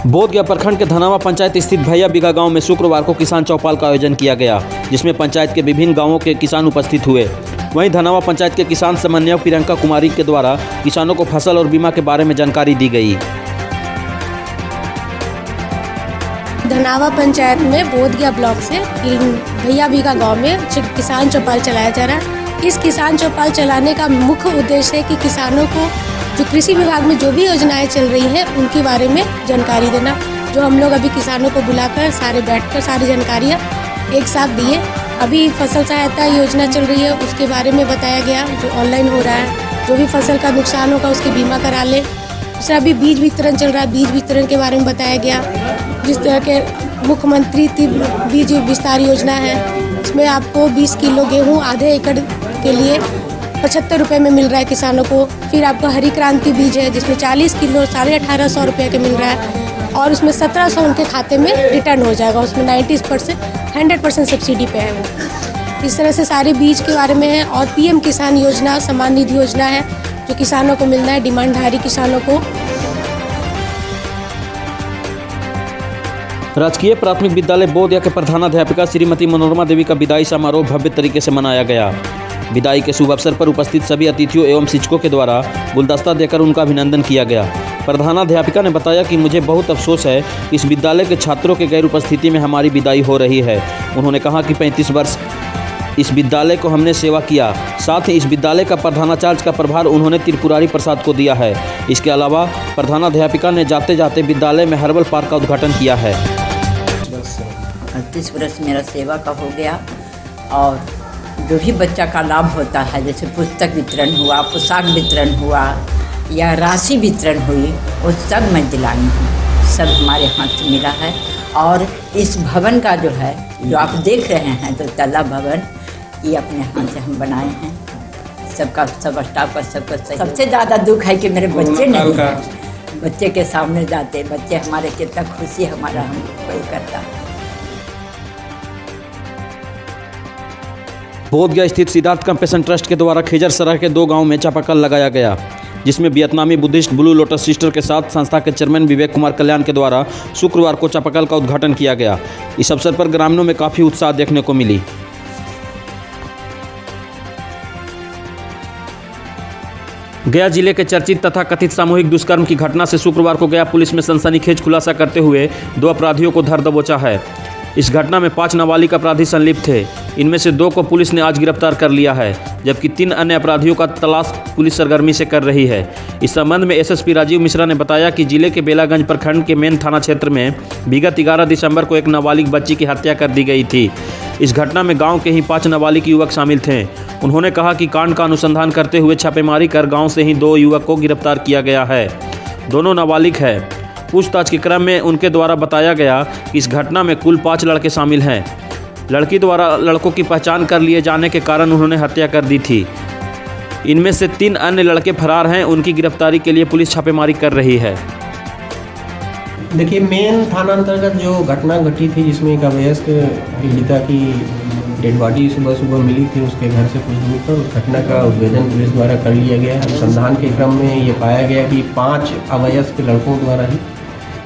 बोधगया प्रखंड के धनावा पंचायत स्थित भैया बिघा गांव में शुक्रवार को किसान चौपाल का आयोजन किया गया, जिसमें पंचायत के विभिन्न गांवों के किसान उपस्थित हुए। वहीं धनावा पंचायत के किसान समन्वयक प्रियंका कुमारी के द्वारा किसानों को फसल और बीमा के बारे में जानकारी दी गई। धनावा पंचायत में बोधगया ब्लॉक से भैया बिघा गांव में किसान चौपाल चलाया जा रहा है। इस किसान चौपाल चलाने का मुख्य उद्देश्य है कि किसानों को जो कृषि विभाग में जो भी योजनाएं चल रही हैं उनके बारे में जानकारी देना। जो हम लोग अभी किसानों को बुलाकर सारे बैठकर सारी जानकारियाँ एक साथ दिए। अभी फसल सहायता योजना चल रही है उसके बारे में बताया गया, जो ऑनलाइन हो रहा है। जो भी फसल का नुकसान होगा उसकी बीमा करा ले। दूसरा अभी बीज वितरण चल रहा है, बीज वितरण के बारे में बताया गया। जिस तरह के मुख्यमंत्री बीज विस्तार योजना है, इसमें आपको 20 किलो गेहूँ आधे एकड़ के लिए 75 रुपये में मिल रहा है किसानों को। फिर आपका हरी क्रांति बीज है जिसमें 40 किलो 1850 रुपये के मिल रहा है और उसमें 1700 उनके खाते में रिटर्न हो जाएगा। उसमें 100% सब्सिडी पे है वो। इस तरह से सारे बीज के बारे में है। और PM किसान योजना, सम्मान निधि योजना है जो किसानों को मिलना है, डिमांडधारी किसानों को। राजकीय प्राथमिक विद्यालय बोधगया के प्रधानाध्यापिका श्रीमती मनोरमा देवी का विदाई समारोह भव्य तरीके से मनाया गया। विदाई के शुभ अवसर पर उपस्थित सभी अतिथियों एवं शिक्षकों के द्वारा गुलदस्ता देकर उनका अभिनंदन किया गया। प्रधानाध्यापिका ने बताया कि मुझे बहुत अफसोस है कि इस विद्यालय के छात्रों के गैर उपस्थिति में हमारी विदाई हो रही है। उन्होंने कहा कि 35 वर्ष इस विद्यालय को हमने सेवा किया। साथ ही इस विद्यालय का प्रधानाचार्य का प्रभार उन्होंने त्रिपुरारी प्रसाद को दिया है। इसके अलावा प्रधानाध्यापिका ने जाते जाते विद्यालय में हर्बल पार्क का उद्घाटन किया है। 38 वर्ष मेरा सेवा का हो गया और जो भी बच्चा का लाभ होता है, जैसे पुस्तक वितरण हुआ, पोशाक वितरण हुआ या राशि वितरण हुई, वो सब मैं दिलाई हूँ। सब हमारे हाथ से मिला है। और इस भवन का जो है, जो आप देख रहे हैं 2 तल्ला भवन, ये अपने हाथ से हम बनाए हैं। सबका सब स्टाफ का सबका सबसे ज़्यादा दुख है कि मेरे बच्चे नहीं हैं। बच्चे के सामने जाते, बच्चे हमारे कितना खुशी हमारा हम कोई करता। बोधगया स्थित सिद्धार्थ कंपेशन ट्रस्ट के द्वारा खेजर सराय के 2 गांव में चापाकल लगाया गया, जिसमें वियतनामी बुद्धिस्ट ब्लू लोटस सिस्टर के साथ संस्था के चेयरमैन विवेक कुमार कल्याण के द्वारा शुक्रवार को चापाकल का उद्घाटन किया गया। इस अवसर पर ग्रामीणों में काफ़ी उत्साह देखने को मिली। गया जिले के चर्चित तथा कथित सामूहिक दुष्कर्म की घटना से शुक्रवार को गया पुलिस में सनसनीखेज खुलासा करते हुए 2 अपराधियों को धर दबोचा है। इस घटना में 5 नाबालिग अपराधी संलिप्त थे। इनमें से 2 को पुलिस ने आज गिरफ्तार कर लिया है, जबकि 3 अन्य अपराधियों का तलाश पुलिस सरगर्मी से कर रही है। इस संबंध में SSP राजीव मिश्रा ने बताया कि जिले के बेलागंज प्रखंड के मेन थाना क्षेत्र में विगत 11 दिसंबर को एक नाबालिग बच्ची की हत्या कर दी गई थी। इस घटना में गाँव के ही 5 नाबालिग युवक शामिल थे। उन्होंने कहा कि कांड का अनुसंधान करते हुए छापेमारी कर गाँव से ही 2 युवक को गिरफ्तार किया गया है। दोनों नाबालिग है। पूछताछ के क्रम में उनके द्वारा बताया गया कि इस घटना में कुल 5 लड़के शामिल हैं। लड़की द्वारा लड़कों की पहचान कर लिए जाने के कारण उन्होंने हत्या कर दी थी। इनमें से 3 अन्य लड़के फरार हैं। उनकी गिरफ्तारी के लिए पुलिस छापेमारी कर रही है। देखिए, मेन थाना अंतर्गत जो घटना घटी थी, जिसमें एक अवयस्क पीड़िता की डेड बॉडी सुबह मिली थी उसके घर से कुछ दूर पर, उस घटना का उद्भेदन पुलिस द्वारा कर लिया गया है। अनुसंधान के क्रम में ये पाया गया कि 5 अवयस्क लड़कों द्वारा ही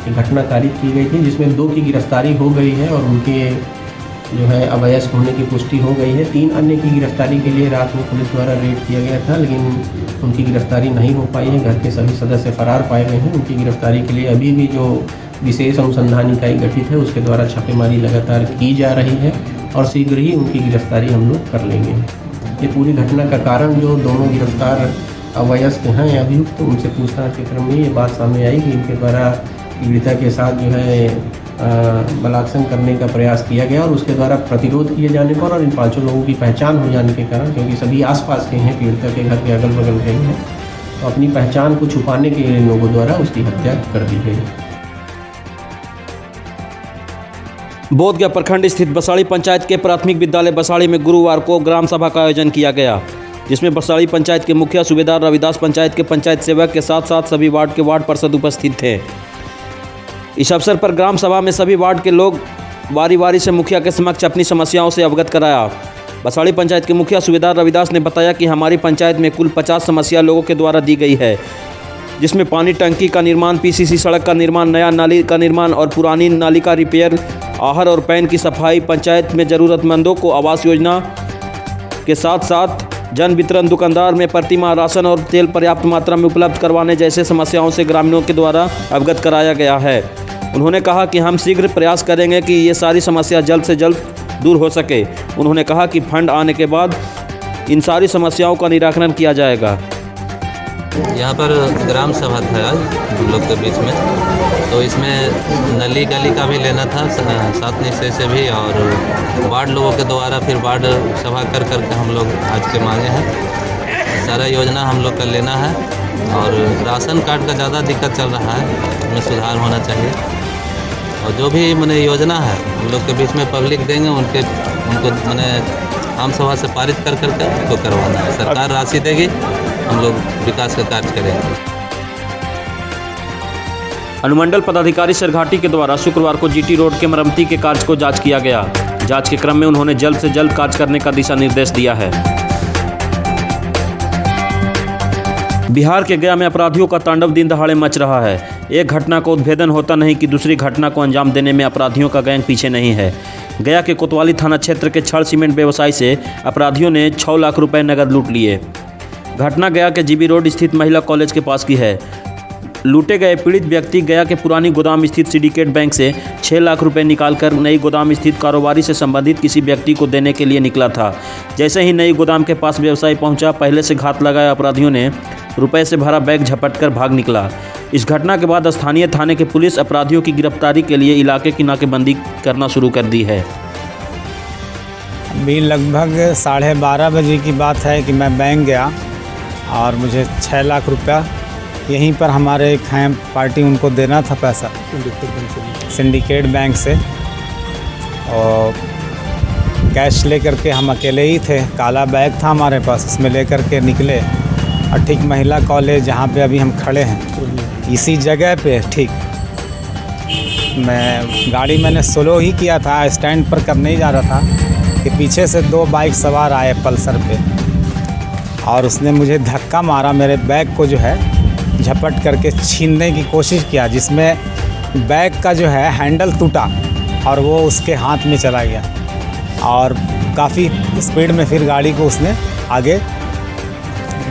घटना कारित की गई थी, जिसमें 2 की गिरफ्तारी हो गई है और उनके जो है अवयस्क होने की पुष्टि हो गई है। 3 अन्य की गिरफ्तारी के लिए रात में पुलिस द्वारा रेड किया गया था, लेकिन उनकी गिरफ्तारी नहीं हो पाई है। घर के सभी सदस्य फरार पाए गए हैं। उनकी गिरफ्तारी के लिए अभी भी जो विशेष अनुसंधान इकाई गठित है उसके द्वारा छापेमारी लगातार की जा रही है और शीघ्र ही उनकी गिरफ्तारी हम लोग कर लेंगे। ये पूरी घटना का कारण जो दोनों गिरफ्तार अवयस्क हैं अभियुक्त, उनसे पूछताछ के क्रम में ये बात सामने आई कि इनके द्वारा पीड़िता के साथ जो है बलात्कार करने का प्रयास किया गया और उसके द्वारा प्रतिरोध किए जाने पर और इन 5 लोगों की पहचान हो जाने के कारण, क्योंकि सभी आसपास के हैं, पीड़िता के घर के अगल बगल के हैं, तो अपनी पहचान को छुपाने के लिए लोगों द्वारा उसकी हत्या कर दी गई। बोधगया प्रखंड स्थित बसाड़ी पंचायत के प्राथमिक विद्यालय बसाड़ी में गुरुवार को ग्राम सभा का आयोजन किया गया, जिसमें बसाड़ी पंचायत के मुखिया सूबेदार रविदास, पंचायत के पंचायत सेवक के साथ साथ सभी वार्ड के वार्ड पार्षद उपस्थित थे। इस अवसर पर ग्राम सभा में सभी वार्ड के लोग बारी बारी से मुखिया के समक्ष अपनी समस्याओं से अवगत कराया। बसाड़ी पंचायत के मुखिया सूबेदार रविदास ने बताया कि हमारी पंचायत में कुल 50 समस्या लोगों के द्वारा दी गई है। जिसमें पानी टंकी का निर्माण, पीसीसी सड़क का निर्माण, नया नाली का निर्माण और पुरानी नाली का रिपेयर, आहर और पैन की सफाई, पंचायत में ज़रूरतमंदों को आवास योजना के साथ साथ जन वितरण, दुकानदार में प्रतिमाह राशन और तेल पर्याप्त मात्रा में उपलब्ध करवाने जैसे समस्याओं से ग्रामीणों के द्वारा अवगत कराया गया है। उन्होंने कहा कि हम शीघ्र प्रयास करेंगे कि ये सारी समस्या जल्द से जल्द दूर हो सके। उन्होंने कहा कि फंड आने के बाद इन सारी समस्याओं का निराकरण किया जाएगा। यहाँ पर ग्राम सभा था आज हम लोग के बीच में, तो इसमें नली गली का भी लेना था, सात निश्चय से भी, और वार्ड लोगों के द्वारा फिर वार्ड सभा कर के हम लोग आज के मांगे हैं। सारा योजना हम लोग का लेना है और राशन कार्ड का ज़्यादा दिक्कत चल रहा है, उसमें सुधार होना चाहिए। और जो भी मैंने योजना है हम लोग के बीच में पब्लिक देंगे, उनको मैंने आम सभा से पारित कर के उनको करवाना है। सरकार राशि देगी, हम लोग विकास का कार्य करेंगे। अनुमंडल पदाधिकारी सरघाटी के द्वारा शुक्रवार को जीटी रोड के मरम्मती के कार्य को जांच किया गया। जांच के क्रम में उन्होंने जल्द से जल्द कार्य करने का दिशा निर्देश दिया है। बिहार के गया में अपराधियों का तांडव दिन दहाड़े मच रहा है। एक घटना को उद्भेदन होता नहीं कि दूसरी घटना को अंजाम देने में अपराधियों का गैंग पीछे नहीं है। गया के कोतवाली थाना क्षेत्र के छड़ सीमेंट व्यवसायी से अपराधियों ने 6 लाख रुपए नगद लूट लिए। घटना गया के जीबी रोड स्थित महिला कॉलेज के पास की है। लूटे गए पीड़ित व्यक्ति गया के पुरानी गोदाम स्थित सिंडिकेट बैंक से 6 लाख रुपए निकालकर नई गोदाम स्थित कारोबारी से संबंधित किसी व्यक्ति को देने के लिए निकला था। जैसे ही नई गोदाम के पास व्यवसायी पहुंचा, पहले से घात लगाए अपराधियों ने रुपए से भरा बैग झपटकर भाग निकला। इस घटना के बाद स्थानीय थाने की पुलिस अपराधियों की गिरफ्तारी के लिए इलाके की नाकेबंदी करना शुरू कर दी है। अभी लगभग 12:30 बजे की बात है कि मैं बैंक गया और मुझे 6 लाख रुपया यहीं पर हमारे एक हैं पार्टी, उनको देना था पैसा सिंडिकेट बैंक से, और कैश लेकर के हम अकेले ही थे। काला बैग था हमारे पास, उसमें लेकर के निकले और ठीक महिला कॉलेज जहाँ पे अभी हम खड़े हैं इसी जगह पे ठीक गाड़ी मैंने स्लो ही किया था, स्टैंड पर करने ही जा रहा था कि पीछे से 2 बाइक सवार आए पल्सर पे और उसने मुझे धक्का मारा, मेरे बैग को जो है झपट करके छीनने की कोशिश किया, जिसमें बैग का जो है हैंडल टूटा और वो उसके हाथ में चला गया और काफ़ी स्पीड में फिर गाड़ी को उसने आगे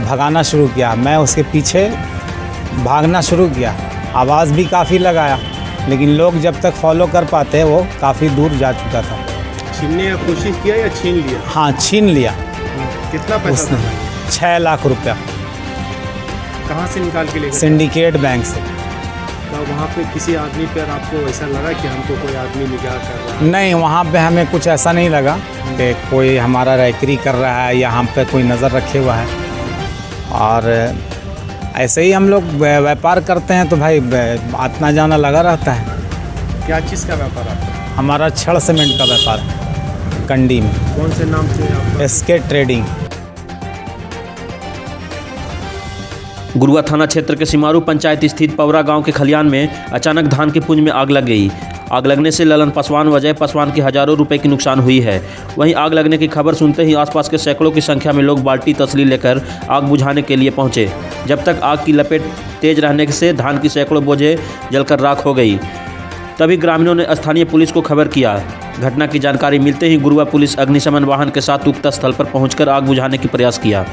भगाना शुरू किया। मैं उसके पीछे भागना शुरू किया, आवाज़ भी काफ़ी लगाया, लेकिन लोग जब तक फॉलो कर पाते वो काफ़ी दूर जा चुका था। छीनने का कोशिश किया या छीन लिया? हाँ, छीन लिया। कितना पैसा था? 6 लाख रुपया। कहाँ से निकाल के ले गए? सिंडिकेट बैंक से। तो वहाँ पे किसी आदमी पर आपको ऐसा लगा कि हमको कोई आदमी निगाह कर रहा है? नहीं, वहाँ पे हमें कुछ ऐसा नहीं लगा कि कोई हमारा रैकरी कर रहा है या हम पे कोई नज़र रखे हुआ है। और ऐसे ही हम लोग व्यापार करते हैं तो भाई आतना जाना लगा रहता है। क्या चीज़ का व्यापार आपका? हमारा छड़ सीमेंट का व्यापार है कंडी में। कौन से नाम से आपका? SK trading. गुरुआ थाना क्षेत्र के सिमारू पंचायत स्थित पवरा गांव के खलियान में अचानक धान के पुंज में आग लग गई। आग लगने से ललन पासवान व अजय पासवान की हजारों रुपए की नुकसान हुई है। वहीं आग लगने की खबर सुनते ही आसपास के सैकड़ों की संख्या में लोग बाल्टी तसली लेकर आग बुझाने के लिए पहुंचे। जब तक आग की लपेट तेज रहने से धान की सैकड़ों बोझे जलकर राख हो गई। तभी ग्रामीणों ने स्थानीय पुलिस को खबर किया। घटना की जानकारी मिलते ही गुरुआ पुलिस अग्निशमन वाहन के साथ उक्त स्थल पर पहुंचकर आग बुझाने की प्रयास किया।